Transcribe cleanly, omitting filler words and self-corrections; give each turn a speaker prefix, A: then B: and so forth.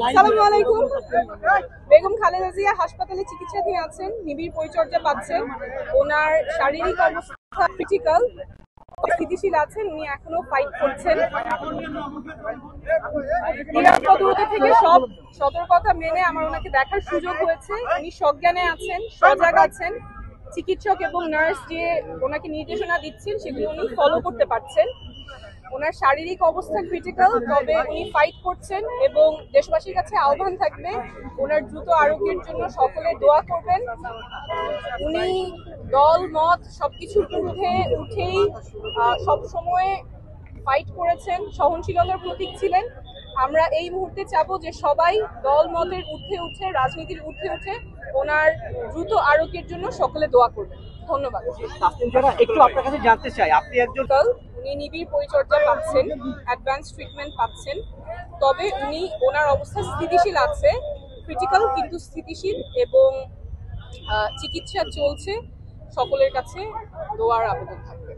A: আসসালামু আলাইকুম। বেগম খালেদা জিয়া হাসপাতালে চিকিৎসাধীন আছেন, নিবিড় পরিচর্যা পাচ্ছেন। ওনার শারীরিক অবস্থা ক্রিটিক্যাল, স্থিতিশীল আছেন। উনি এখনো ফাইট করছেন। নিরাপদ দূরত্ব থেকে সব সতর্কতা মেনে আমার ওনাকে দেখার সুযোগ হয়েছে। উনি সজ্ঞানে আছেন, সজাগ আছেন। চিকিৎসক এবং নার্স যে ওনাকে নির্দেশনা দিচ্ছেন সেগুলো উনি ফলো করতে পারছেন। ওনার শারীরিক অবস্থা ক্রিটিক্যাল, তবে উনি ফাইট করছেন এবং দেশবাসীর কাছে আহ্বান থাকবে ওনার দ্রুত আরোগ্যের জন্য সকলে দোয়া করবেন। উনি দল মত সবকিছুর ঊর্ধ্বে উঠেই সবসময় ফাইট করেছেন, সহনশীলতার প্রতীক ছিলেন। আমরা এই মুহূর্তে চাবো যে সবাই দল মতের ঊর্ধ্বে উঠে, রাজনীতির ঊর্ধ্বে উঠে ওনার দ্রুত আরোগ্যের জন্য সকলে দোয়া করবেন। ধন্যবাদ।
B: একটু আপনার কাছে জানতে চাই, আপনি একজন
A: উনি নিবিড় পরিচর্যা পাচ্ছেন, অ্যাডভান্স ট্রিটমেন্ট পাচ্ছেন, তবে উনি ওনার অবস্থা স্থিতিশীল আছে, ক্রিটিক্যাল কিন্তু স্থিতিশীল, এবং চিকিৎসা চলছে। সকলের কাছে দোয়ার আবেদন থাকবে।